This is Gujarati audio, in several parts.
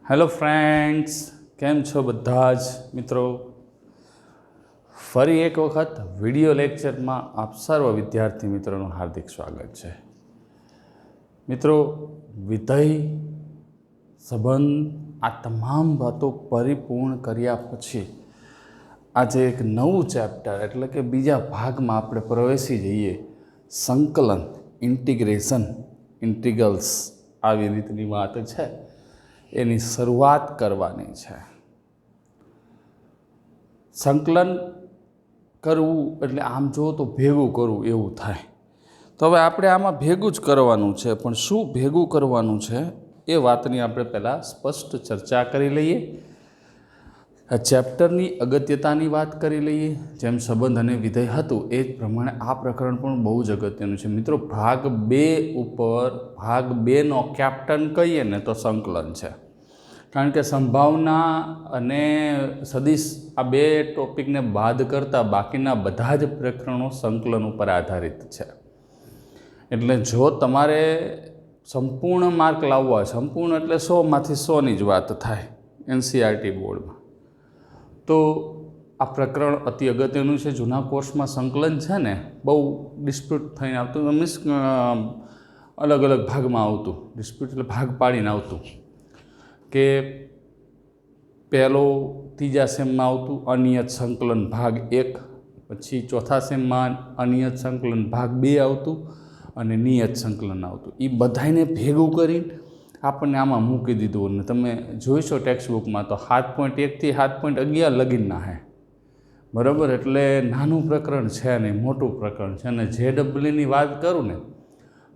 હેલો ફ્રેન્ડ્સ, કેમ છો બધા જ મિત્રો? ફરી એક વખત વિડિયો લેક્ચરમાં આપ સર્વ વિદ્યાર્થી મિત્રોનું હાર્દિક સ્વાગત છે. મિત્રો, વિધેય, સંબંધ, આ તમામ વાતો પરિપૂર્ણ કર્યા પછી આજે એક નવું ચેપ્ટર એટલે કે બીજા ભાગમાં આપણે પ્રવેશી જઈએ. સંકલન, ઇન્ટિગ્રેશન, ઇન્ટિગ્રલ્સ આવી રીતની વાત છે, એની શરૂઆત કરવાની છે. સંકલન કરવું એટલે આમ જો તો ભેગું કરવું એવું થાય. તો હવે આપણે આમાં ભેગું જ કરવાનું છે, પણ શું ભેગું કરવાનું છે એ વાતની આપણે પહેલાં સ્પષ્ટ ચર્ચા કરી લઈએ. આ ચેપ્ટરની અગત્યતાની વાત કરી લઈએ. જેમ સંબંધ અને વિધેય હતું એ જ પ્રમાણે આ પ્રકરણ પણ બહુ જ અગત્યનું છે. મિત્રો, ભાગ 2 ઉપર ભાગ 2નો કેપ્ટન કહીએ ને તો સંકલન છે. કારણ કે સંભાવના અને સદિશ આ બે ટોપિકને બાદ કરતાં બાકીના બધા જ પ્રકરણો સંકલન ઉપર આધારિત છે. એટલે જો તમારે સંપૂર્ણ માર્ક લાવવા હોય, સંપૂર્ણ એટલે 100માંથી 100ની જ વાત થાય એનસીઆરટી બોર્ડમાં, તો આ પ્રકરણ અતિ અગત્યનું છે. જૂના કોર્સમાં સંકલન છે ને બહુ ડિસ્પ્યુટ થઈને આવતું, મીન્સ અલગ અલગ ભાગમાં આવતું. ડિસ્પ્યુટ એટલે ભાગ પાડીને આવતું કે પહેલો ત્રીજા સેમમાં આવતું અનિયત સંકલન ભાગ 1, પછી ચોથા સેમમાં અનિયત સંકલન ભાગ 2 આવતું અને નિયત સંકલન આવતું. એ બધાને ભેગું કરીને આપણને આમાં મૂકી દીધું. અને તમે જોઈશો ટેક્સ્ટબુકમાં તો 7.1 થી 7.11 લગીનના હે, બરાબર. એટલે નાનું પ્રકરણ છે નહીં, મોટું પ્રકરણ છે. અને JEE વાત કરું ને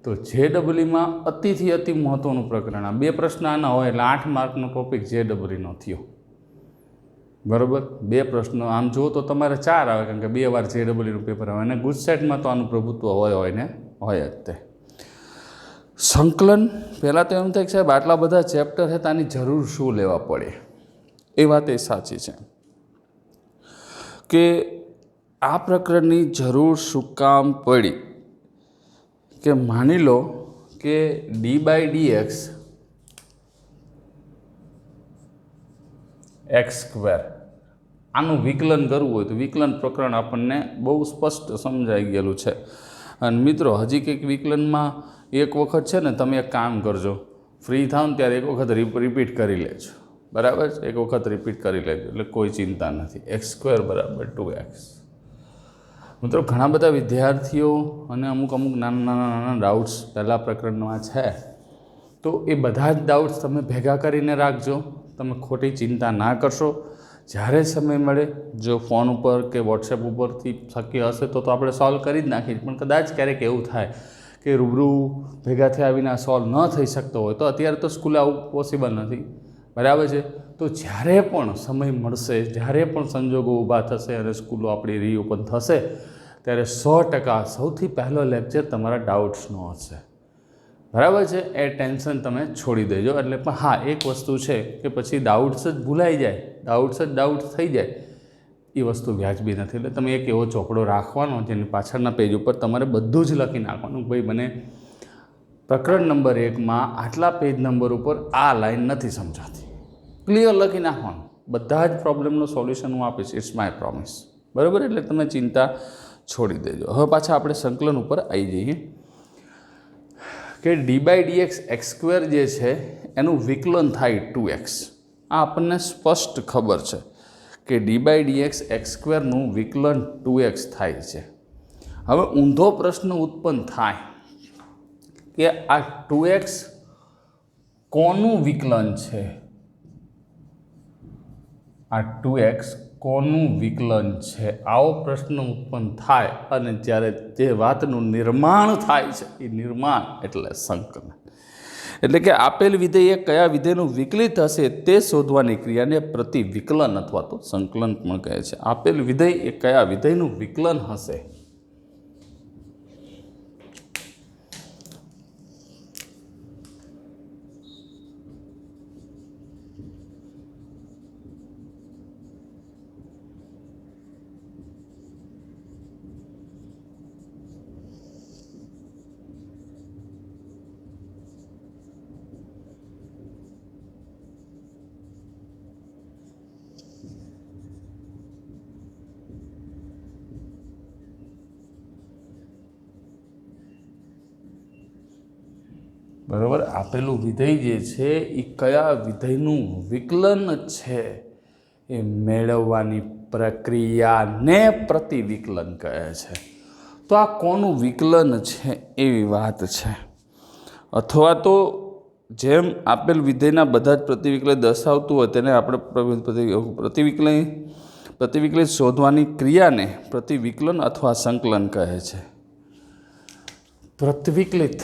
તો JEEમાં અતિથી અતિ મહત્ત્વનું પ્રકરણ. આ 2 પ્રશ્ન આના હોય એટલે 8 માર્કનો ટોપિક JEEનો થયો, બરાબર. 2 પ્રશ્નો આમ જુઓ તો તમારે 4 આવે, કારણ કે 2 વાર JEEનું પેપર આવે. અને ગુજરાતમાં તો આનું પ્રભુત્વ હોય ને હોય જ તે. સંકલન પહેલાં તો એમ થાય કે સાહેબ આટલા બધા ચેપ્ટર છે તો આની જરૂર શું લેવા પડે? એ વાત એ સાચી છે કે આ પ્રકરણની જરૂર શું કામ પડી? કે માની લો કે d/dx x², આનું વિકલન કરવું હોય તો વિકલન પ્રકરણ આપણને બહુ સ્પષ્ટ સમજાઈ ગયેલું છે. અને મિત્રો, હજી કંઈક વિકલનમાં એક વખત છે ને તમે એક કામ કરજો, ફ્રી થાવ ને ત્યારે એક વખત રિપીટ કરી લેજો, બરાબર. એક વખત રિપીટ કરી લેજો એટલે કોઈ ચિંતા નથી. x² = 2x. મિત્રો, ઘણા બધા વિદ્યાર્થીઓ અને અમુક નાના ડાઉટ્સ પહેલાં પ્રકરણમાં છે, તો એ બધા જ ડાઉટ્સ તમે ભેગા કરીને રાખજો. તમે ખોટી ચિંતા ના કરશો. જ્યારે સમય મળે, જો ફોન ઉપર કે વોટ્સએપ ઉપરથી શક્ય હશે તો આપણે સોલ્વ કરી જ નાખીએ. પણ કદાચ ક્યારેક એવું થાય કે રૂબરૂ ભેગા થયા વિના સોલ્વ ન થઈ શકતો હોય તો અત્યારે તો સ્કૂલે આવું પોસિબલ નથી, બરાબર છે. તો જ્યારે પણ સમય મળશે, જ્યારે પણ સંજોગો ઊભા થશે અને સ્કૂલો આપણી રીઓપન થશે, ત્યારે 100% સૌથી પહેલો લેક્ચર તમારા ડાઉટ્સનો હશે, બરાબર છે. એ ટેન્શન તમે છોડી દેજો. એટલે પણ હા, એક વસ્તુ છે કે પછી ડાઉટ્સ જ ભૂલાઈ જાય, ડાઉટ્સ થઈ જાય, એ વસ્તુ વ્યાજબી નથી. એટલે તમે એક એવો ચોપડો રાખવાનો જેની પાછળના પેજ ઉપર તમારે બધું જ લખી નાખવાનું. ભાઈ, મને પ્રકરણ નંબર 1માં આટલા પેજ નંબર ઉપર આ લાઈન નથી સમજાતી, ક્લિયર લખી નાખવાનું. બધા જ પ્રોબ્લેમનું સોલ્યુશન હું આપીશ, ઇટ્સ માય પ્રોમિસ, બરાબર. એટલે તમે ચિંતા છોડી દેજો. હવે પાછા આપણે સંકલન ઉપર આવી જઈએ કે d/dx x² જે છે એનું વિકલન થાય 2x. આ આપણને સ્પષ્ટ ખબર છે કે d/dx x²નું વિકલન 2x થાય છે. હવે ઊંધો પ્રશ્ન ઉત્પન્ન થાય કે આ 2x કોનું વિકલન છે? આ 2x કોનું વિકલન છે? આવો પ્રશ્ન ઉત્પન્ન થાય અને જ્યારે જે વાતનું નિર્માણ થાય છે, એ નિર્માણ એટલે સંકલન. એટલે કે આપેલ વિધેય કયા વિધેયનું વિકલિત હશે તે શોધવાની ક્રિયાને પ્રતિવિકલન અથવા તો સંકલન પણ કહે છે. આપેલ વિધેય એ કયા વિધેયનું વિકલન હશે? બરાબર, આપેલું વિધેય જે છે એ કયા વિધેયનું વિકલન છે એ મેળવવાની પ્રક્રિયાને પ્રતિવિકલન કહે છે. તો આ કોનું વિકલન છે એવી વાત છે. અથવા તો જેમ આપેલ વિધેયના બધા જ પ્રતિવિકલન દર્શાવતું હોય તેને આપણે પ્રતિવિકલિત શોધવાની ક્રિયાને પ્રતિવિકલન અથવા સંકલન કહે છે. પ્રતિવિકલિત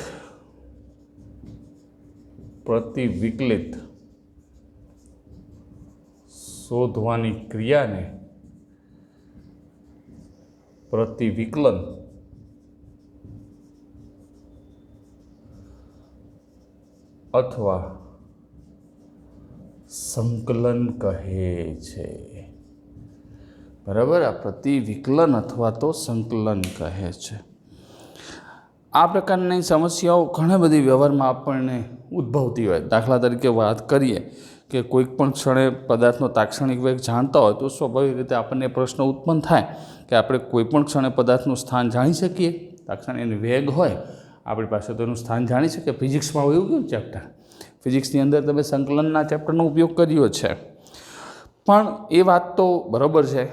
શોધવાની ક્રિયાને પ્રતિવિકલન અથવા સંકલન કહે છે. બરાબર, આ પ્રતિવિકલન અથવા તો સંકલન કહે છે. આ પ્રકારની સમસ્યાઓ ઘણી બધી વ્યવહારમાં આપણને ઉદ્ભવતી હોય. દાખલા તરીકે વાત કરીએ કે કોઈક પણ ક્ષણે પદાર્થનો તાક્ષણિક વેગ જાણતા હોય તો સ્વાભાવિક રીતે આપણને પ્રશ્ન ઉત્પન્ન થાય કે આપણે કોઈ પણ ક્ષણે પદાર્થનું સ્થાન જાણી શકીએ. તાક્ષણિક વેગ હોય આપણી પાસે તો એનું સ્થાન જાણી શકીએ. ફિઝિક્સમાં એવું કેવું ચેપ્ટર, ફિઝિક્સની અંદર તમે સંકલનના ચેપ્ટરનો ઉપયોગ કર્યો છે. પણ એ વાત તો બરાબર છે,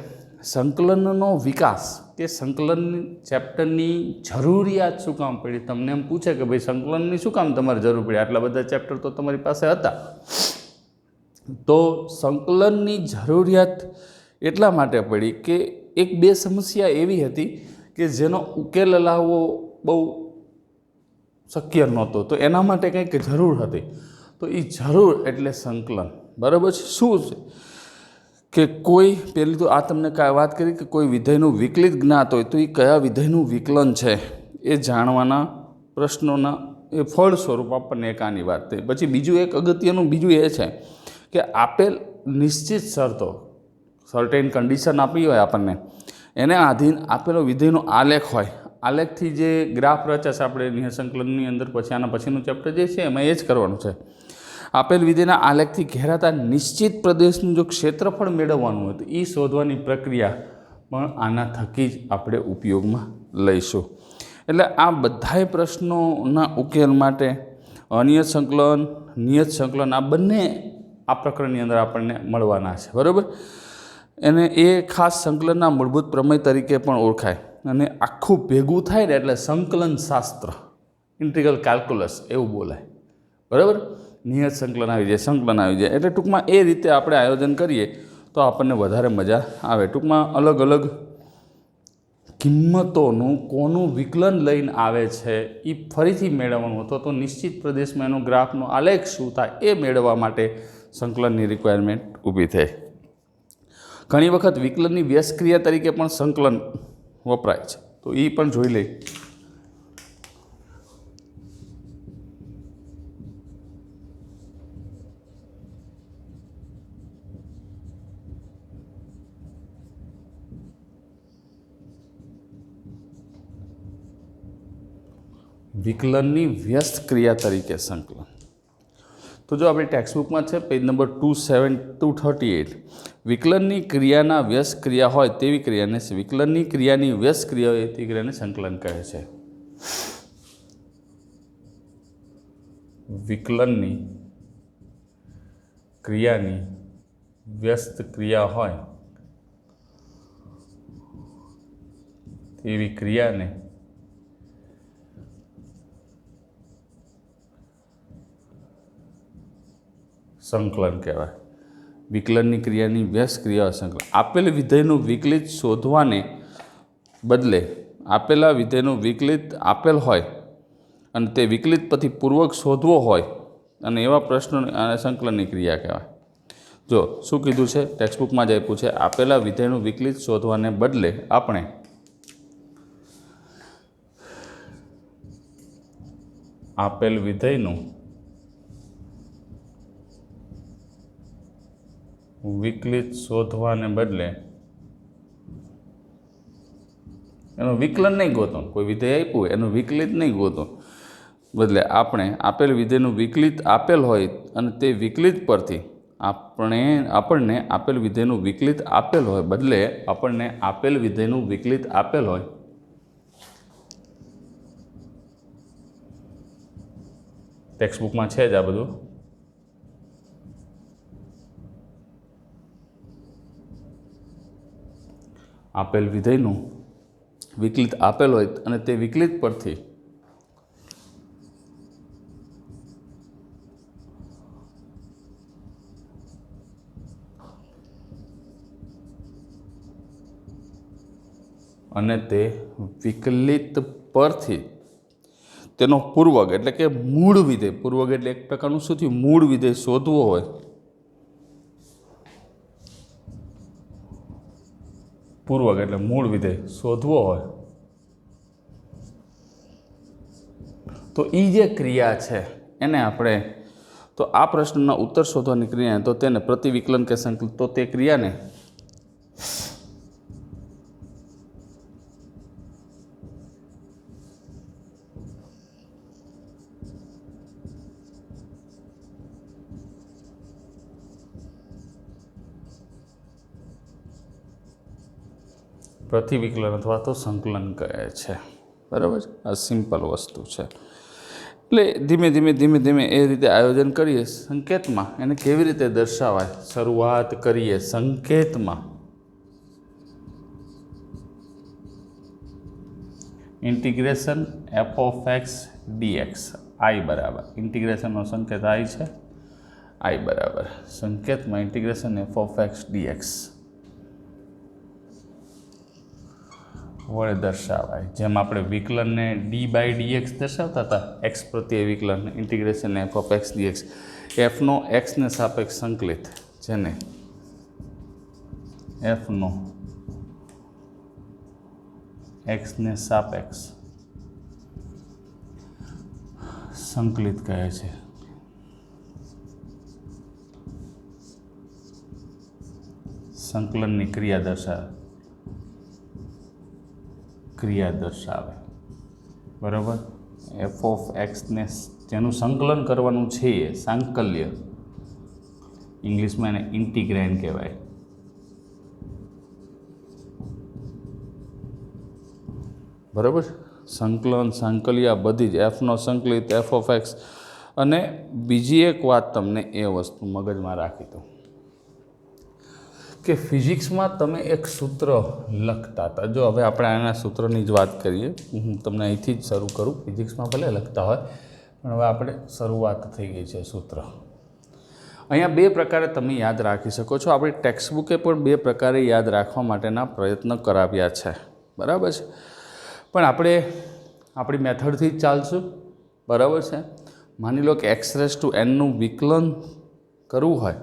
સંકલનનો વિકાસ કે સંકલન ચેપ્ટરની જરૂરિયાત શું કામ પડી? તમને એમ પૂછે કે ભાઈ સંકલનની શું કામ તમારે જરૂર પડી? આટલા બધા ચેપ્ટર તો તમારી પાસે હતા. તો સંકલનની જરૂરિયાત એટલા માટે પડી કે એક બે સમસ્યા એવી હતી કે જેનો ઉકેલ લાવવો બહુ શક્ય નહોતો. તો એના માટે કંઈક જરૂર હતી. તો એ જરૂર એટલે સંકલન. બરાબર છે. શું છે કે કોઈ પહેલી તો આ તમને વાત કરી કે કોઈ વિધેયનું વિકલિત જ્ઞાત હોય તો એ કયા વિધેયનું વિકલન છે એ જાણવાના પ્રશ્નોના એ ફળ સ્વરૂપ આપણને એક આની વાત થઈ. પછી બીજું એક અગત્યનું બીજું એ છે કે આપેલ નિશ્ચિત શરતો, સર્ટેન કન્ડિશન આપી હોય આપણને, એને આધીન આપેલો વિધેયનો આલેખ હોય. આલેખથી જે ગ્રાફ રચાશે આપણે નિઃસંકલનની અંદર પછી આના પછીનું ચેપ્ટર જે છે એમાં એ જ કરવાનું છે. આપેલ વિધેયના આલેખથી ઘેરાતા નિશ્ચિત પ્રદેશનું જો ક્ષેત્રફળ મેળવવાનું હોય તો એ શોધવાની પ્રક્રિયા પણ આના થકી જ આપણે ઉપયોગમાં લઈશું. એટલે આ બધાય પ્રશ્નોના ઉકેલ માટે અનિયત સંકલન, નિયત સંકલન આ બંને આ પ્રકરણની અંદર આપણને મળવાના છે. બરાબર, અને એ ખાસ સંકલનના મૂળભૂત પ્રમેય તરીકે પણ ઓળખાય. અને આખું ભેગું થાય ને એટલે સંકલન શાસ્ત્ર, ઇન્ટિગ્રલ કેલ્ક્યુલસ એવું બોલાય. બરાબર, નિયત સંકલન આવી જાય, સંકલન આવી જાય. એટલે ટૂંકમાં એ રીતે આપણે આયોજન કરીએ તો આપણને વધારે મજા આવે. ટૂંકમાં અલગ અલગ કિંમતોનું કોનું વિકલન લઈને આવે છે એ ફરીથી મેળવવાનું હતો. તો નિશ્ચિત પ્રદેશમાં એનો ગ્રાફનો આલેખ શું થાય એ મેળવવા માટે સંકલનની રિક્વાયરમેન્ટ ઊભી થઈ. ઘણી વખત વિકલનની વ્યસ્તક્રિયા તરીકે પણ સંકલન વપરાય છે. તો એ પણ જોઈ લઈએ. વિકલનની વ્યસ્ત ક્રિયા તરીકે સંકલન. તો જો આપણી ટેક્સ્ટબુકમાં છે પેજ નંબર 238, વિકલનની ક્રિયાના વ્યસ્ત ક્રિયા હોય તેવી ક્રિયાને, વિકલનની ક્રિયાની વ્યસ્ત ક્રિયા હોય તેવી ક્રિયાને સંકલન કહે છે. વિકલનની ક્રિયાની વ્યસ્ત ક્રિયા હોય તેવી ક્રિયાને સંકલન કહેવાય. વિકલનની ક્રિયાની વ્યસ્ત ક્રિયા સંકલન. આપેલ વિધેયનું વિકલિત શોધવાને બદલે આપેલા વિધેયનું વિકલિત આપેલ હોય અને તે વિકલિત પછી પૂર્વક શોધવો હોય અને એવા પ્રશ્નોને સંકલનની ક્રિયા કહેવાય. જો શું કીધું છે ટેક્સ્ટબુકમાં જ આપ્યું છે, આપેલા વિધેયનું વિકલિત શોધવાને બદલે આપણે આપેલ વિધેયનું વિકલિત શોધવાને બદલે એનું વિકલન નહીં ગોતો, કોઈ વિધેય આપ્યું એનું વિકલિત નહીં ગોતો, બદલે આપણે આપેલ વિધેયનું વિકલિત આપેલ હોય અને તે વિકલિત પરથી આપણને આપેલ વિધેયનું વિકલિત આપેલ હોય બદલે આપણને આપેલ વિધેયનું વિકલિત આપેલ હોય ટેક્સ્ટબુકમાં છે જ આ બધું. આપેલ વિધેયનું વિકલિત આપેલ હોય અને તે વિકલિત પરથી તેનો પૂર્વક એટલે કે મૂળ વિધેય, પૂર્વક એટલે એક પ્રકારનું શું થયું, મૂળ વિધેય શોધવો હોય, પૂર્વક એટલે મૂળ વિધેય શોધવો હોય તો એ જે ક્રિયા છે એને આપણે, તો આ પ્રશ્નના ઉત્તર શોધવાની ક્રિયા તો તેને પ્રતિવિકલન કે સંકલિત, તો તે ક્રિયાને પ્રતિવિકલન અથવા તો સંકલન કહે છે. બરાબર છે, આ સિમ્પલ વસ્તુ છે. એટલે ધીમે ધીમે એ રીતે આયોજન કરીએ. સંકેતમાં એને કેવી રીતે દર્શાવાય, શરૂઆત કરીએ સંકેતમાં integration f of x dx, I બરાબર, ઇન્ટિગ્રેશનનો સંકેત આઈ છે, આઈ બરાબર સંકેતમાં integration f of x dx વડે દર્શાવાય. જેમ આપણે વિકલનને ડી બાય ડીએક્સ દર્શાવતા હતા, એક્સ પ્રત્યે વિકલન integration f of x dx, એફનો એક્સને સાપેક્ષ સંકલિત, જેને એફનો એક્સને સાપેક્ષ સંકલિત કહે છે. સંકલનની ક્રિયા દર્શાવે. બરાબર, એફ ઓફ એક્સને જેનું સંકલન કરવાનું છે, સાંકલ્ય, ઇંગ્લિશમાં એને ઇન્ટિગ્રેન્ડ કહેવાય. બરાબર, સંકલન, સાંકલ્ય બધી જ એફનો સંકલિત, એફ ઓફ એક્સ. અને બીજી એક વાત તમને એ વસ્તુ મગજમાં રાખી દો કે ફિઝિક્સમાં તમે એક સૂત્ર લખતા હતા. જો હવે આપણે આના સૂત્રની જ વાત કરીએ, હું તમને અહીંથી જ શરૂ કરું. ફિઝિક્સમાં ભલે લખતા હોય પણ હવે આપણે શરૂઆત થઈ ગઈ છે સૂત્ર. અહીંયા બે પ્રકારે તમે યાદ રાખી શકો છો. આપણી ટેક્સ્ટબુકે પણ બે પ્રકારે યાદ રાખવા માટેના પ્રયત્ન કરાવ્યા છે. બરાબર છે, પણ આપણે આપણી મેથડથી જ ચાલશું. બરાબર છે. માની લો કે x⁻n નું વિકલન કરવું હોય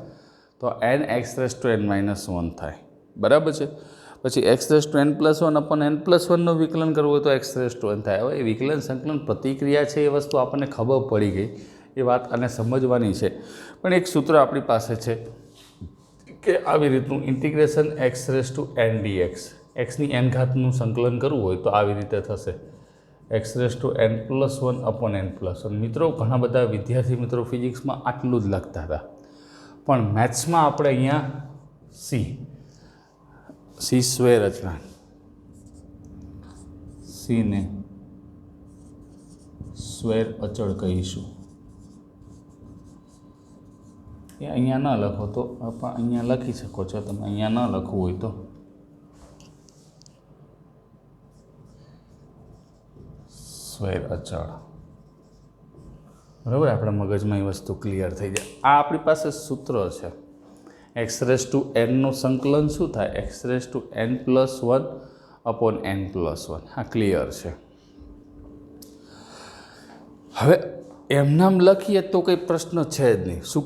તો n x⁻n-1 થાય. બરાબર છે. પછી x⁻n+1/n+1 નું વિકલન કરવું હોય તો x⁻n થાય. હવે એ વિકલન સંકલન પ્રતિક્રિયા છે, એ વસ્તુ આપણને ખબર પડી ગઈ, એ વાત આને સમજવાની છે. પણ એક સૂત્ર આપણી પાસે છે કે આવી રીતનું ઇન્ટિગ્રેશન x⁻n dx, એક્સની n ઘાતનું સંકલન કરવું હોય તો આવી રીતે થશે, x⁻n+1/n+1. મિત્રો, ઘણા બધા વિદ્યાર્થી મિત્રો ફિઝિક્સમાં આટલું જ લખતા હતા, પણ મેથ્સમાં આપણે અહીંયા સી સ્ક્વેર અચળાંક, સીને સ્ક્વેર અચળ કહીશું. એ અહીંયા ન લખો તો આપણે અહીંયા લખી શકો છો. તમે અહીંયા ન લખવું હોય તો સ્ક્વેર અચળ. બરાબર, આપણા મગજમાં એ વસ્તુ ક્લિયર થઈ જાય. આ આપણી પાસે સૂત્ર છે. x⁻n નું સંકલન શું થાય, x⁻n+1/n+1. આ ક્લિયર છે. હવે એમનામ લખીએ તો કંઈ પ્રશ્ન છે જ નહીં. શું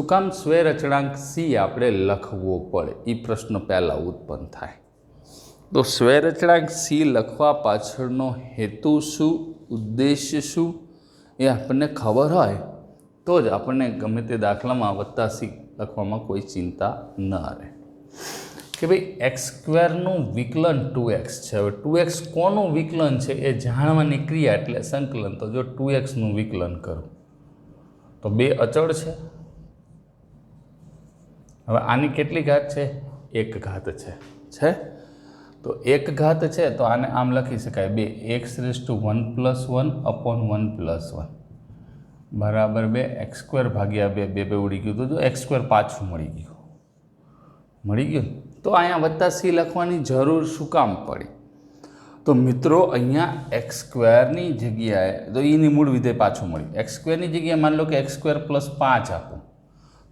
કામ સ્ક્વેર અચળાંક સી આપણે લખવો પડે, એ પ્રશ્ન પહેલાં ઉત્પન્ન થાય. તો સ્ક્વેર અચળાંક સી લખવા પાછળનો હેતુ શું, ઉદ્દેશ્ય શું, એ આપણને ખબર હોય તો જ આપણને ગમે તે દાખલામાં +c લખવામાં કોઈ ચિંતા ન રહે. કે ભાઈ x² વિકલન 2x છે. હવે 2x કોનું વિકલન છે એ જાણવાની ક્રિયા એટલે સંકલન. તો જો 2x નું વિકલન કરું તો બે અચળ છે. હવે આની કેટલી ઘાત છે, 1 ઘાત છે. તો એક ઘાત છે તો આને આમ લખી શકાય 2 x⁻1+1/1+1 બરાબર 2 x² ભાગ્યા 2 2 ઉડી ગયું. તો જો x² પાછું મળી ગયું. તો અહીંયા વત્તા c લખવાની જરૂર શું કામ પડી? તો મિત્રો અહીંયા x² જગ્યાએ તો એની મૂળ વિધેય પાછું મળ્યું. x² જગ્યાએ માની લો કે x² + 5 આપો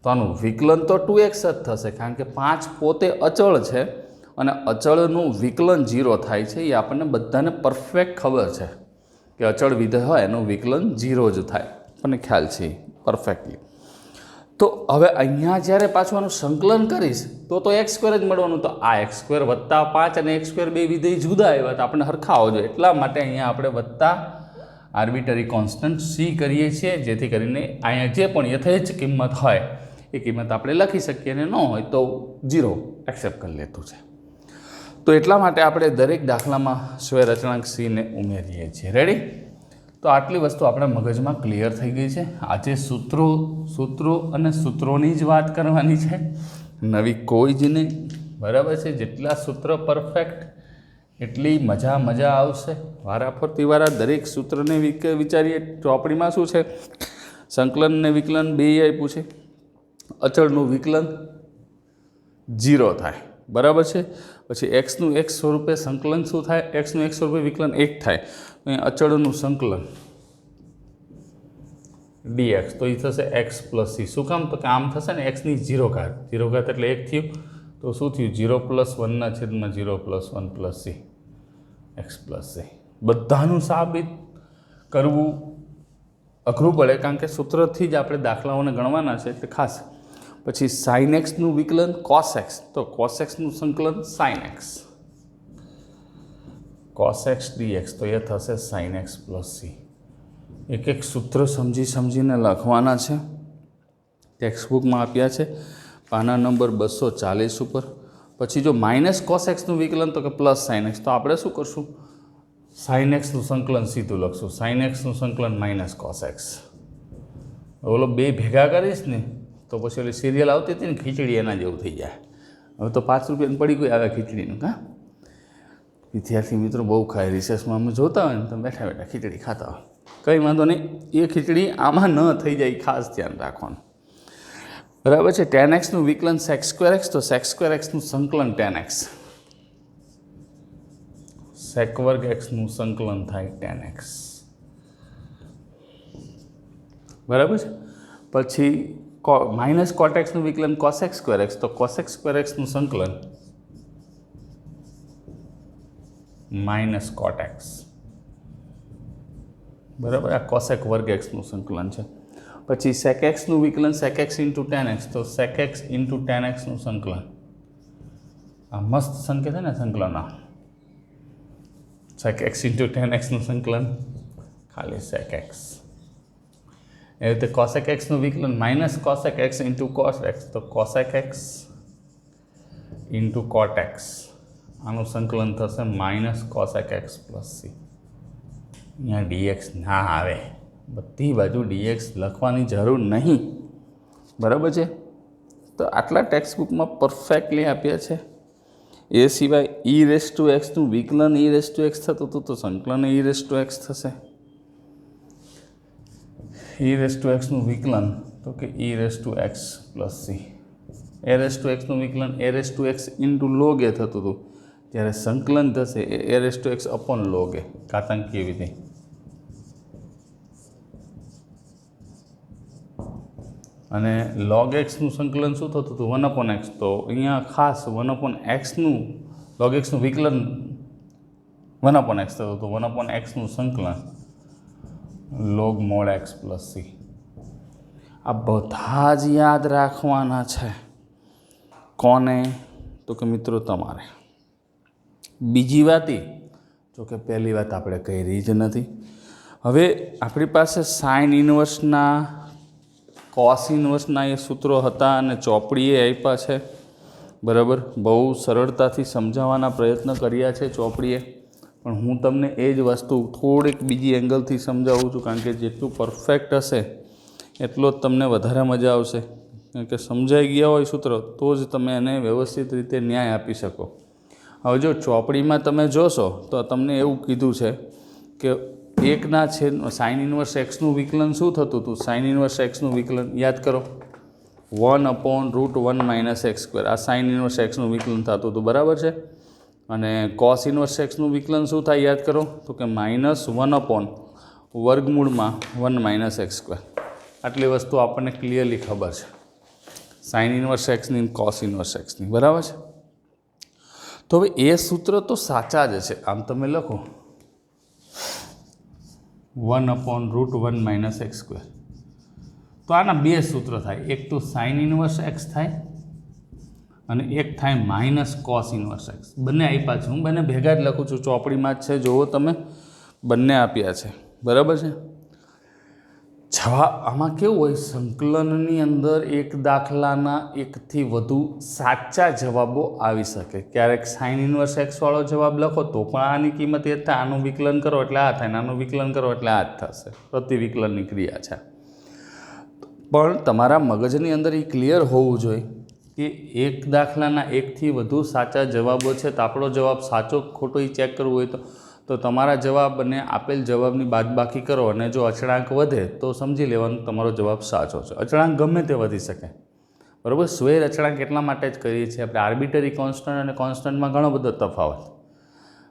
તો આનું વિકલન તો 2x જ થશે, કારણ કે 5 પોતે અચળ છે અને અચળનું વિકલન 0 થાય છે. એ આપણને બધાને પરફેક્ટ ખબર છે કે અચળ વિધેય હોય એનું વિકલન 0 જ થાય, આપણને ખ્યાલ છે પરફેક્ટલી. તો હવે અહીંયા જ્યારે પાછું આનું સંકલન કરીશ તો x² જ મળવાનું. તો આ x² + 5 અને x² બે વિધેય જુદા આવ્યા તો આપણે હરખાવો જોઈએ, એટલા માટે અહીંયા આપણે વત્તા આર્બિટરી કોન્સ્ટન્ટ c કરીએ છીએ, જેથી કરીને અહીંયા જે પણ યથેચ્છ કિંમત હોય એ કિંમત આપણે લખી શકીએ અને ન હોય તો 0 એક્સેપ્ટ કરી લેતું છે. તો એટલા માટે આપણે દરેક દાખલામાં સ્વયં અચળાંક c ને ઉમેરીએ છીએ. રેડી? તો આટલી વસ્તુ આપણા મગજમાં ક્લિયર થઈ ગઈ છે. આજે સૂત્રો અને સૂત્રોની જ વાત કરવાની છે, નવી કોઈ જ નહીં. બરાબર છે? જેટલા સૂત્ર પરફેક્ટ એટલી મજા આવશે. વારાફરતી વારા દરેક સૂત્રને વિચારીએ. ચોપડીમાં શું છે? સંકલન ને વિકલન બે આપ્યું છે. અચળનું વિકલન 0 થાય. બરાબર છે? પછી એક્સનું x સ્વરૂપે સંકલન શું થાય? એક્સનું x સ્વરૂપે વિકલન 1 થાય. અચળનું સંકલન dx તો એ થશે x + c. શું કામ? તો કે આમ થશે ને xની 0 ઘાત. 0 ઘાત એટલે 1 થયું. તો શું થયું? 0+1/0+1 + c x + c. બધાનું સાબિત કરવું અઘરું પડે, કારણ કે સૂત્રથી જ આપણે દાખલાઓને ગણવાના છે એટલે ખાસ. પછી sin x નું વિકલન cos x, તો cos x નું સંકલન sin x. cos x dx તો એ થશે sin x + c. એક સૂત્ર સમજીને લખવાના છે. ટેક્સ્ટબુકમાં આપ્યા છે પાના નંબર 240 ઉપર. પછી જો -cos x નું વિકલન તો કે +sin x, તો આપણે શું કરશું? sin x નું સંકલન સીધું લખશું. sin x નું સંકલન -cos x. ઓલો બે ભેગા કરીશ ને તો પછી ઓલી સિરિયલ આવતી હતી ને ખીચડી, એના જેવું થઈ જાય. હવે તો 5 રૂપિયાની પડી ગઈ આવે ખીચડીનું. હા, વિદ્યાર્થી મિત્રો બહુ ખાય. રિસેસમાં અમે જોતા હોય ને તો બેઠા ખીચડી ખાતા હોય. કંઈ વાંધો નહીં, એ ખીચડી આમાં ન થઈ જાય, ખાસ ધ્યાન રાખવાનું. બરાબર છે? tan x નું વિકલન sec²x, તો sec²x નું સંકલન tan x. sec²x નું સંકલન થાય tan x. બરાબર છે? પછી -cot x નું વિકલન cosec²x, તો cosec²x નું સંકલન -cot x. બરાબર? આ cosec²x નું સંકલન છે. પછી sec x નું વિકલન sec x × tan x, તો sec x × tan x નું સંકલન. આ મસ્ત સંકેત છે ને સંકલન. sec x × tan x નું સંકલન ખાલી sec x. એ રીતે cosec x નું વિકલન -cosec x × cos x, તો cosec x × cot x. આનું સંકલન થશે -cosec x + c. અહીંયા dx ના આવે, બધી બાજુ dx લખવાની જરૂર નહીં. બરાબર છે? તો આટલા ટેક્સ્ટબુકમાં પરફેક્ટલી આપ્યા છે. એ સિવાય e⁻x નું વિકલન e⁻x થતું હતું તો સંકલન e⁻x થશે. e⁻x નું વિકલન તો કે e⁻x + c. a⁻x નું વિકલન a⁻x × log a થતું હતું, જ્યારે સંકલન થશે એ a⁻x / log a, ઘાતાંકીય વિધેય. અને log x નું સંકલન શું થતું હતું? 1/x. તો અહીંયા ખાસ 1/x નું log x નું વિકલન 1/x થતું હતું. 1/x નું સંકલન log mod x + c. આ બધા જ યાદ રાખવાના છે. કોને? તો કે મિત્રો તમારે. બીજી વાત એ, જો કે પહેલી વાત આપણે કરી જ નથી. હવે આપણી પાસે સાઇન ઇન્વર્સના, કોસ ઇન્વર્સના એ સૂત્રો હતા અને ચોપડીએ આપ્યા છે. બરાબર? બહુ સરળતાથી સમજાવવાના પ્રયત્ન કર્યા છે ચોપડીએ, પણ હું તમને એ જ વસ્તુ થોડીક બીજી એંગલથી સમજાવું છું, કારણ કે જેટલું પરફેક્ટ હશે એટલો જ તમને વધારે મજા આવશે. કારણ કે સમજાઈ ગયા હોય સૂત્રો તો જ તમે એને વ્યવસ્થિત રીતે ન્યાય આપી શકો. હવે જો ચોપડીમાં તમે જોશો તો તમને એવું કીધું છે કે 1/, સાઇન ઇન્વર્સ એક્સનું વિકલન શું થતું હતું? સાઇન ઇન્વર્સ એક્સનું વિકલન યાદ કરો, 1/√1 - x². આ સાઇન ઇન્વર્સ એક્સનું વિકલન થતું હતું, બરાબર છે. અને કોસ ઇન્વર્સ એક્સનું વિકલન શું થાય યાદ કરો, તો કે -1/√1 - x². આટલી વસ્તુ આપણને ક્લિયરલી ખબર છે, સાઇન ઇન્વર્સ એક્સની, કોસ ઇન્વર્સ એક્સની, બરાબર છે. તો હવે એ સૂત્ર તો સાચા જ છે. આમ તમે લખો 1/√1 - x². તો આના બે સૂત્ર થાય, એક તો સાઇન ઇન્વર્સ એક્સ થાય અને એક થાય માઇનસ કોસ ઇન્વર્સ એક્સ. બંને આપ્યા છે, હું બંને ભેગા જ લખું છું, ચોપડીમાં જ છે, જુઓ તમે, બંને આપ્યા છે, બરાબર છે. જવાબ આમાં કેવું હોય, સંકલનની અંદર એક દાખલાના એકથી વધુ સાચા જવાબો આવી શકે. ક્યારેક સાઇન ઇન્વર્સ એક્સવાળો જવાબ લખો તો પણ આની કિંમત એ થાય, આનું વિકલન કરો એટલે આ થાય, આનું વિકલન કરો એટલે આ જ થશે. પ્રતિવિકલનની ક્રિયા છે. પણ તમારા મગજની અંદર એ ક્લિયર હોવું જોઈએ કે એક દાખલાના એકથી વધુ સાચા જવાબો છે, તો આપણો જવાબ સાચો ખોટો એ ચેક કરવું હોય તો તમારા જવાબ અને આપેલ જવાબની બાદબાકી કરો, અને જો અચળાંક વધે તો સમજી લેવાનું તમારો જવાબ સાચો છે. અચળાંક ગમે તે વધી શકે, બરાબર. સ્વેર અચળાંક એટલા માટે જ કરીએ છીએ આપણે, આર્બિટરી કોન્સ્ટન્ટ અને કોન્સ્ટન્ટમાં ઘણો બધો તફાવત,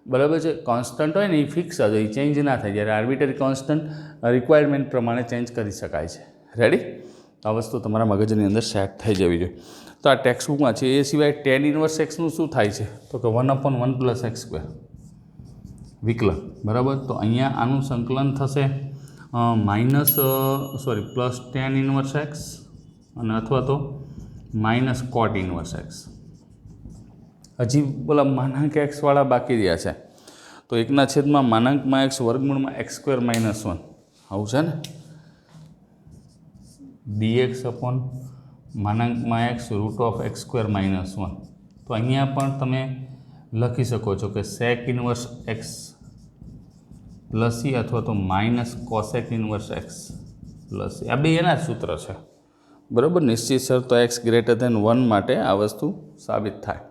બરાબર છે. કોન્સ્ટન્ટ હોય ને એ ફિક્સ જ હોય, ચેન્જ ના થાય, જ્યારે આર્બિટરી કોન્સ્ટન્ટ રિક્વાયરમેન્ટ પ્રમાણે ચેન્જ કરી શકાય છે. રેડી? આ વસ્તુ તમારા મગજની અંદર સેટ થઈ જવી જોઈએ. તો આ ટેક્સ્ટબુકમાં છે. એ સિવાય tan ઇન્વર્સ એક્સનું શું થાય છે, તો કે 1/1 + x² વિકલન, બરાબર. તો અહીંયા આનું સંકલન થશે પ્લસ tan ઇન્વર્સ એક્સ અને અથવા તો માઇનસ કોટ ઇન્વર્સ એક્સ. હજી બોલા માનાંક એક્સવાળા બાકી રહ્યા છે, તો 1/(x વર્ગમૂળમાં x² - 1 આવું છે ને, dx / (x √(x² - 1). તો અહીંયા પણ તમે લખી શકો છો કે sec inverse x plus e અથવા તો minus cosec inverse x plus a. આ બે એના જ સૂત્ર છે, બરાબર. નિશ્ચિત શરતો x greater than 1 માટે આ વસ્તુ સાબિત થાય.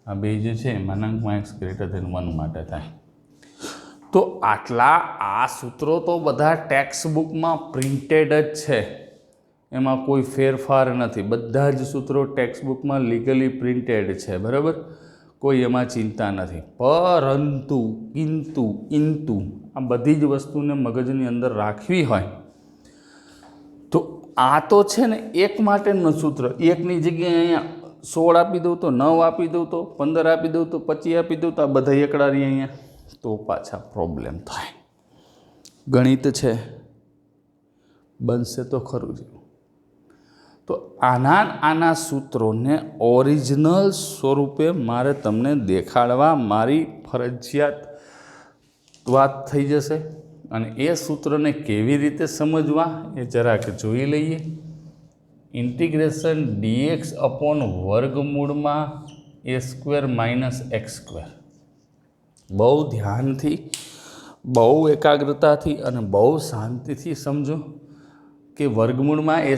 આ બે જે છે (x greater than 1 માટે થાય. તો આ સૂત્રો તો બધા ટેક્સ્ટબુકમાં પ્રિન્ટેડ જ છે, એમાં કોઈ ફેરફાર નથી. બધા જ સૂત્રો ટેક્સ્ટબુકમાં લીગલી પ્રિન્ટેડ છે, બરાબર. કોઈ એમાં ચિંતા નથી. પરંતુ કિંતુ ઇન્તુ આ બધી જ વસ્તુને મગજની અંદર રાખવી હોય તો આ તો છે ને એક માટેનું સૂત્ર. એકની જગ્યાએ અહીંયા 16 આપી દઉં તો 9 આપી દઉં તો 15 આપી દઉં તો 25 આપી દઉં તો આ બધા એકડા રહી અહીંયા, તો પાછા પ્રોબ્લેમ થાય. ગણિત છે, બનશે તો ખરું જ. તો આના સૂત્રોને ઓરિજિનલ સ્વરૂપે મારે તમને દેખાડવા મારી ફરજિયાત વાત થઈ જશે. અને એ સૂત્રને કેવી રીતે સમજવા એ જરાક જોઈ લઈએ. ઇન્ટિગ્રેશન dx / વર્ગમૂળમાં a² - x². બહુ ધ્યાનથી, બહુ એકાગ્રતાથી અને બહુ શાંતિથી સમજો કે વર્ગમૂળમાં a²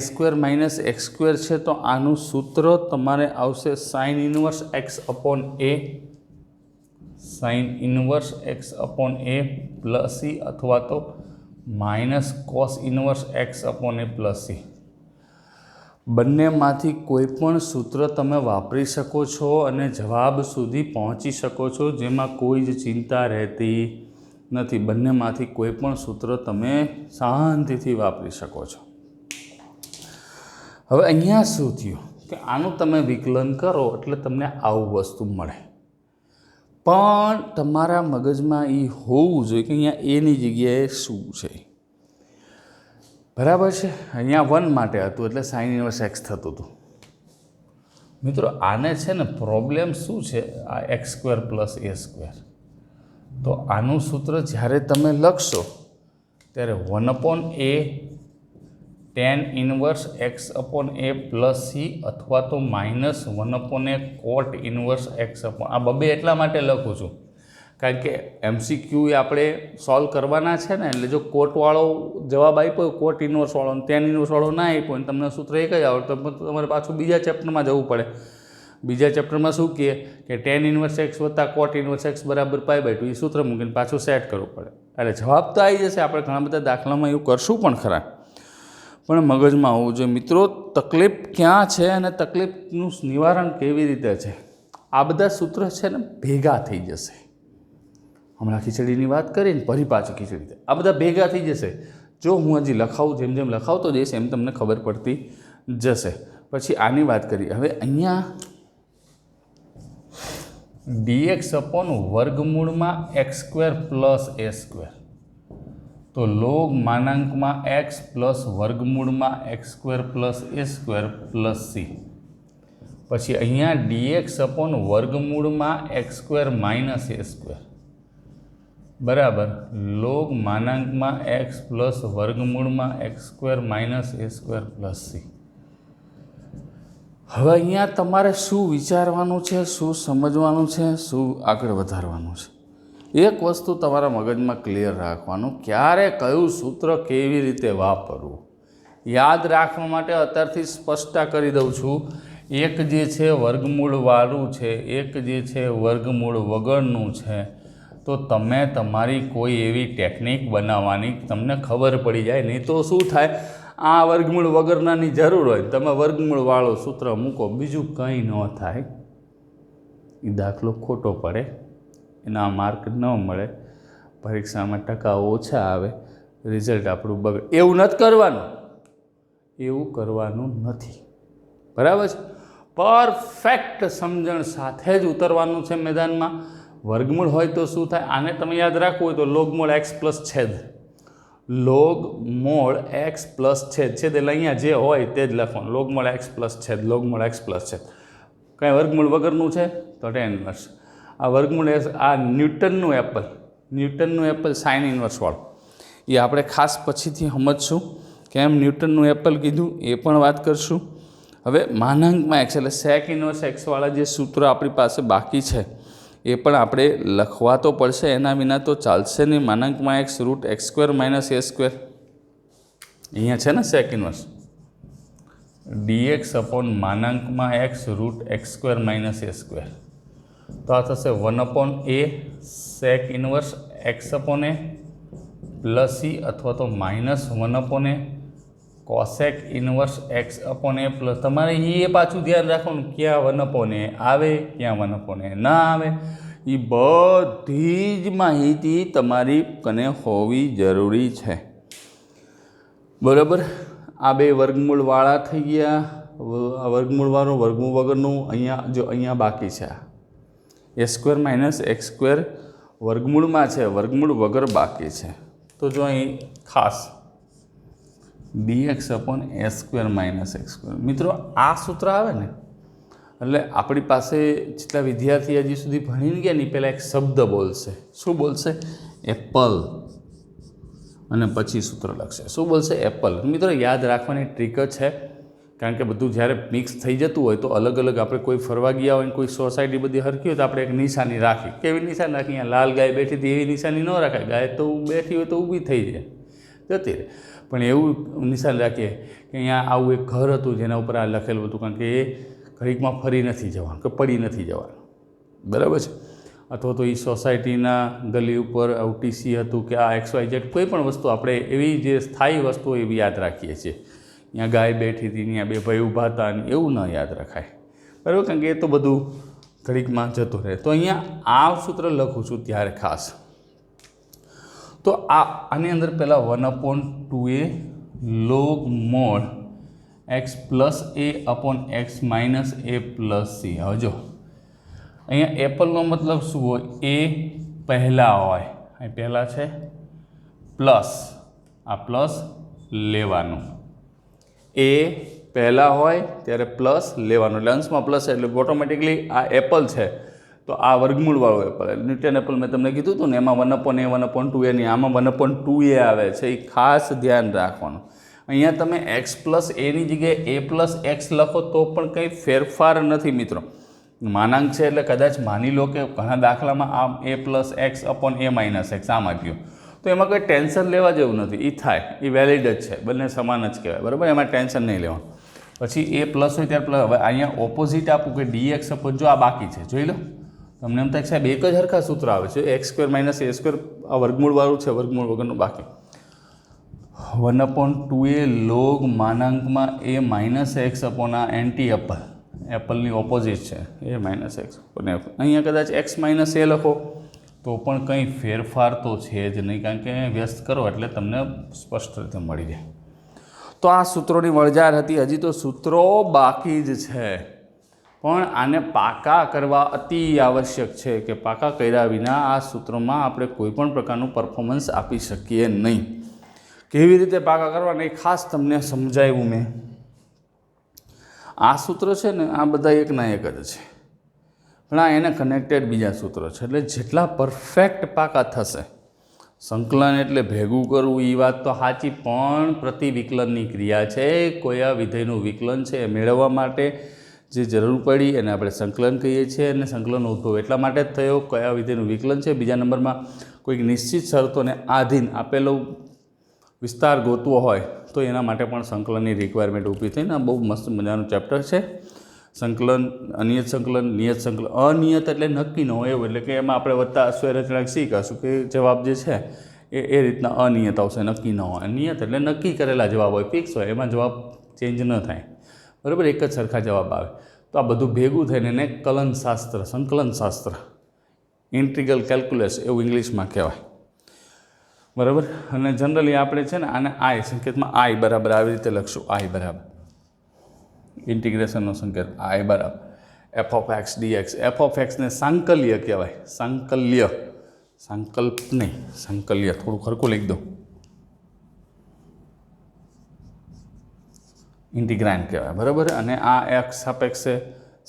- x² છે, તો આનું સૂત્ર તમારે આવશે sine inverse x / a, sine inverse x / a plus e અથવા તો minus cos inverse x / a plus e. બંનેમાંથી કોઈ પણ સૂત્ર તમે વાપરી શકો છો અને જવાબ સુધી પહોંચી શકો છો, જેમાં કોઈ જ ચિંતા રહેતી નથી. બંનેમાંથી કોઈ પણ સૂત્ર તમે શાંતિથી વાપરી શકો છો. હવે અહીંયા શું થયું કે આનું તમે વિકલન કરો એટલે તમને આવું વસ્તુ મળે, પણ તમારા મગજમાં એ હોવું જોઈએ કે અહીંયા એની જગ્યાએ શું છે, બરાબર છે. અહીંયા 1 માટે હતું એટલે સાઇન ઇન્વર્સ એક્સ થતું હતું. મિત્રો આને છે ને પ્રોબ્લેમ શું છે, આ x² + a². તો આનું સૂત્ર જ્યારે તમે લખશો ત્યારે 1/a tan inverse x / a plus c અથવા તો -1/a કોટ ઇન્વર્સ x / આ બબે એટલા માટે લખું છું કારણ કે MCQ એ આપણે સોલ્વ કરવાના છે ને, એટલે જો કોટવાળો જવાબ આપ્યો, કોટ ઇન્વર્સવાળો, tan ઇન્વર્સવાળો ના આપ્યો ને તમને સૂત્ર એક જ આવડે તો તમારે પાછું બીજા ચેપ્ટરમાં જવું પડે, બીજા ચેપ્ટરમાં શું કહે કે tan ઇન્વર્સ એક્સ વત્તા cot ઇન્વર્સ એક્સ બરાબર π/2 એ સૂત્ર મૂકીને પાછું સેટ કરવું પડે. અરે જવાબ તો આવી જશે, આપણે ઘણા બધા દાખલામાં એવું કરશું પણ ખરા, પણ મગજમાં હોવું જોઈએ. મિત્રો, તકલીફ ક્યાં છે અને તકલીફનું નિવારણ કેવી રીતે છે, આ બધા સૂત્ર છે ને ભેગા થઈ જશે. હમણાં ખીચડીની વાત કરીને ફરી પાછું ખીચડી, આ બધા ભેગા થઈ જશે. જો હું હજી લખાવું, જેમ જેમ લખાવતો જઈશ એમ તમને ખબર પડતી જશે. પછી આની વાત કરીએ. હવે અહીંયા dx અપોન વર્ગમૂળમાં x² પ્લસ a², તો લોગ માનાંકમાં x પ્લસ વર્ગમૂળમાં x² plus a² plus c. પછી અહીંયા dx અપોન વર્ગમૂળમાં x² માઇનસ a² બરાબર લોગ માનાંકમાં x પ્લસ વર્ગમૂળમાં x² minus a² plus c. હવે અહીંયા તમારે શું વિચારવાનું છે, શું સમજવાનું છે, શું આગળ વધારવાનું છે, એક વસ્તુ તમારા મગજમાં ક્લિયર રાખવાનું, ક્યારે કયું સૂત્ર કેવી રીતે વાપરવું. યાદ રાખવા માટે અત્યારથી સ્પષ્ટતા કરી દઉં છું. એક જે છે વર્ગમૂળવાળું છે, એક જે છે વર્ગમૂળ વગરનું છે. તો તમે તમારી કોઈ એવી ટેકનિક બનાવવાની તમને ખબર પડી જાય. નહીં તો શું થાય, આ વર્ગમૂળ વગરનાની જરૂર હોય, તમે વર્ગમૂળવાળો સૂત્ર મૂકો, બીજું કંઈ ન થાય. એ દાખલો ખોટો પડે, એના માર્ક ન મળે, પરીક્ષામાં ટકા ઓછા આવે, રિઝલ્ટ આપણું બગડે. એવું નથી કરવાનું, એવું કરવાનું નથી. બરાબર છે? પરફેક્ટ સમજણ સાથે જ ઉતરવાનું છે મેદાનમાં. વર્ગમૂળ હોય તો શું થાય, આને તમે યાદ રાખવું હોય તો લોગમૂળ x પ્લસ છેદ, લોગમૂળ x પ્લસ છેદ, છેદ એટલે અહીંયા જે હોય તે જ લખવાનું, લોગમૂળ x પ્લસ છેદ, લોગમૂળ x પ્લસ છેદ. કાંઈ વર્ગમૂળ વગરનું છે તો tan ઇન્વર્સ. આ વર્ગમૂળ આ ન્યૂટનનું એપલ સાઇન ઇન્વર્સવાળું, એ આપણે ખાસ પછીથી સમજશું કેમ ન્યૂટનનું એપલ કીધું, એ પણ વાત કરશું. હવે માનાંકમાં x એટલે સેક ઇન્વર્સ એક્સવાળા જે સૂત્રો આપણી પાસે બાકી છે એ પણ આપણે લખવા તો પડશે, એના વિના તો ચાલશે નહીં. માનાંકમાં x root x² minus a², અહીંયા છે ને સેક ઇન્વર્સ, dx અપોન માનાંકમાં x root x² minus a², તો આ થશે 1/a sec inverse x upon a plus c, અથવા તો minus 1/a cosec inverse x upon a plus. તમારે એ પાછું ધ્યાન રાખવાનું, ક્યાં 1/a આવે, ક્યાં 1/a ના આવે, એ બધી જ માહિતી તમારી કને હોવી જરૂરી છે. બરાબર? આ બે વર્ગમૂળવાળા થઈ ગયા. વર્ગમૂળવાળું, વર્ગમૂળ વગરનું અહીંયા બાકી છે. a² માઇનસ x² વર્ગમૂળમાં છે, વર્ગમૂળ વગર બાકી છે. તો જો અહીં ખાસ dx upon a² minus x². મિત્રો, આ સૂત્ર આવે ને એટલે આપણી પાસે જેટલા વિદ્યાર્થી હજી સુધી ભણીને ગયા ને પહેલાં એક શબ્દ બોલશે. શું બોલશે? એપલ. અને પછી સૂત્ર લખશે. શું બોલશે? એપલ. મિત્રો, યાદ રાખવાની ટ્રીક જ છે, કારણ કે બધું જ્યારે મિક્સ થઈ જતું હોય તો અલગ અલગ આપણે કોઈ ફરવા ગયા હોય ને કોઈ સોસાયટી બધી હરખી હોય તો આપણે એક નિશાની રાખી. કેવી નિશાની રાખી? અહીંયા લાલ ગાય બેઠી હતી એવી નિશાની ન રાખાય. ગાય તો બેઠી હોય તો ઊભી થઈ જાય, જતી રહે. પણ એવું નિશાન રાખીએ કે અહીંયા આવું એક ઘર હતું જેના ઉપર આ લખેલું હતું, કારણ કે એ ઘડીકમાં ફરી નથી જવાનું કે પડી નથી જવાનું. બરાબર છે? અથવા તો એ સોસાયટીના ગલી ઉપર આવું ટીસી હતું કે આ XYZ કોઈ પણ વસ્તુ આપણે એવી જે સ્થાયી વસ્તુઓ એવી યાદ રાખીએ છીએ. અહીંયા ગાય બેઠી હતી, અહીંયા બે ભાઈ ઊભા હતા, અને એવું ન યાદ રખાય. બરાબર? કારણ કે એ તો બધું ઘડીકમાં જતું રહે. તો અહીંયા આ સૂત્ર લખું છું ત્યારે ખાસ તો આની અંદર પહેલાં 1/2a log mode x plus a upon x minus a plus c. હવે જો અહીંયા એપલનો મતલબ શું હોય? એ પહેલાં હોય, અહીં પહેલાં છે, પ્લસ આ પ્લસ લેવાનું. એ પહેલાં હોય ત્યારે પ્લસ લેવાનું, એટલે અંશમાં પ્લસ એટલે ઓટોમેટિકલી આ એપલ છે તો આ વર્ગમૂળવાળો એપલ. ન્યૂટન એપલ મેં તમને કીધું હતું ને, એમાં 1/a 1/2a ની આમાં 1/2a આવે છે. એ ખાસ ધ્યાન રાખવાનું. અહીંયા તમે x પ્લસ એની જગ્યાએ a પ્લસ x લખો તો પણ કંઈ ફેરફાર નથી મિત્રો. માનાંક છે એટલે કદાચ માની લો કે ઘણા દાખલામાં આમ a plus x upon a minus x આમ આપ્યું, તો એમાં કોઈ ટેન્શન લેવા જેવું નથી. એ થાય, એ વેલિડ જ છે, બંને સમાન જ કહેવાય. બરાબર? એમાં ટેન્શન નહીં લેવાનું. પછી એ પ્લસ હોય ત્યારે પ્લસ. હવે અહીંયા ઓપોઝિટ આપું કે dx અપોન જો આ બાકી છે જોઈ લો. તમને એમ થાય કે સાહેબ એક જ હરખા સૂત્ર આવે છે, x² - a², આ વર્ગમૂળવાળું છે, વર્ગમૂળ વગરનું બાકી. 1/2a log માનાંકમાં a minus x upon આ એન્ટી એપલ, એપલની ઓપોઝિટ છે a minus x upon Apple. અહીંયા કદાચ x માઇનસ a લખો તો પણ કંઈ ફેરફાર તો છે જ નહીં, કારણ કે વ્યસ્ત કરો એટલે તમને સ્પષ્ટ રીતે મળી જાય. તો આ સૂત્રોની વણઝાર હતી. હજી તો સૂત્રો બાકી જ છે, પણ આને પાકા કરવા અતિ આવશ્યક છે કે પાકા કર્યા વિના આ સૂત્રોમાં આપણે કોઈ પણ પ્રકારનું પરફોર્મન્સ આપી શકીએ નહીં. કેવી રીતે પાકા કરવાના એ ખાસ તમને સમજાવ્યું મેં. આ સૂત્ર છે ને આ બધા એકના એક જ છે, પણ આ એને કનેક્ટેડ બીજા સૂત્રો છે. એટલે જેટલા પરફેક્ટ પાકા થશે, સંકલન એટલે ભેગું કરવું એ વાત તો સાચી, પણ પ્રતિવિકલનની ક્રિયા છે. કોઈ આ વિધેયનું વિકલન છે એ મેળવવા માટે જે જરૂર પડી એને આપણે સંકલન કહીએ છીએ, અને સંકલન ઉદ્ભવ એટલા માટે જ થયો. કયા વિધેયનું વિકલન છે. બીજા નંબરમાં કોઈક નિશ્ચિત શરતોને આધીન આપેલો વિસ્તાર ગોતવો હોય તો એના માટે પણ સંકલનની રિક્વાયરમેન્ટ ઊભી થઈને. આ બહુ મસ્ત મજાનું ચેપ્ટર છે. સંકલન, અનિયત સંકલન, નિયત સંકલન. અનિયત એટલે નક્કી ન હોય એવું, એટલે કે એમાં આપણે વત્તા અશ્વય રચનાક શીખશું કે જવાબ જે છે એ રીતના અનિયત આવશે, નક્કી ન હોય. નિયત એટલે નક્કી કરેલા જવાબ હોય, ફિક્સ હોય, એમાં જવાબ ચેન્જ ન થાય, બરાબર, એક જ સરખા જવાબ આવે. તો આ બધું ભેગું થઈને એને કલનશાસ્ત્ર, સંકલનશાસ્ત્ર, ઇન્ટિગ્રલ કેલ્ક્યુલસ એવું ઇંગ્લિશમાં કહેવાય, બરાબર. અને જનરલી આપણે છે ને આને આઈ સંકેતમાં આઈ બરાબર આવી રીતે લખશું. આઈ બરાબર ઇન્ટિગ્રેશનનો સંકેત આઈ બરાબર f(x) dx. f(x) ને સાંકલ્ય કહેવાય. સાંકલ્ય, સંકલ્પ નહીં, સાંકલ્ય. થોડું ખરખું લખી દો. ઇન્ટિગ્રાન્ડ કહેવાય, બરાબર. અને આ x સાપેક્ષે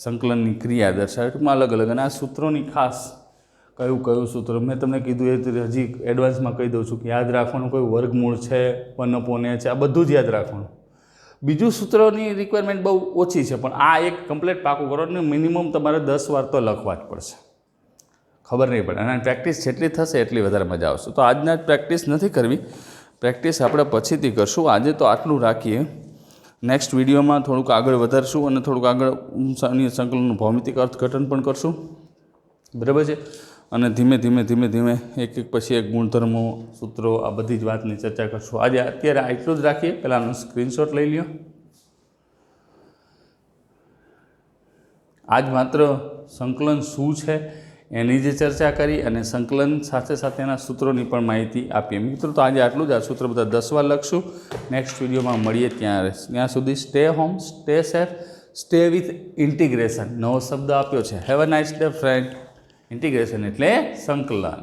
સંકલનની ક્રિયા દર્શાવે. ટૂંકમાં અલગ અલગ. અને આ સૂત્રોની ખાસ કયું સૂત્ર મેં તમને કીધું એ હજી એડવાન્સમાં કહી દઉં છું કે યાદ રાખવાનું. કોઈ વર્ગમૂળ છે, 1/a છે, આ બધું જ યાદ રાખવાનું. બીજું સૂત્રોની રિક્વાયરમેન્ટ બહુ ઓછી છે, પણ આ એક કમ્પ્લીટ પાકું કરો ને મિનિમમ તમારે 10 વાર તો લખવા જ પડશે, ખબર નહીં પડે. અને પ્રેક્ટિસ જેટલી થશે એટલી વધારે મજા આવશે. તો આજના જ પ્રેક્ટિસ નથી કરવી, પ્રેક્ટિસ આપણે પછીથી કરશું. આજે તો આટલું રાખીએ. નેક્સ્ટ વિડીયોમાં થોડુંક આગળ વધારશું અને થોડુંક આગળ સંકલનનું ભૌમિતિક અર્થઘટન પણ કરશું, બરાબર છે. અને ધીમે ધીમે એક પછી એક ગુણધર્મો, સૂત્રો, આ બધી જ વાતની ચર્ચા કરશું. અત્યારે આટલું જ રાખીએ. પહેલાંનો સ્ક્રીનશોટ લઈ લ્યો. આજ માત્ર સંકલન શું છે એની જે ચર્ચા કરી અને સંકલન સાથે સાથે એના સૂત્રોની પણ માહિતી આપીએ. મિત્રો, તો આજે આટલું જ. આ સૂત્ર બધા 10 વાર લખશું. નેક્સ્ટ વિડીયોમાં મળીએ. ત્યાં સુધી stay home, stay safe, stay with integration. નવો શબ્દ આપ્યો છે. Have a nice day friend. Integration એટલે સંકલન.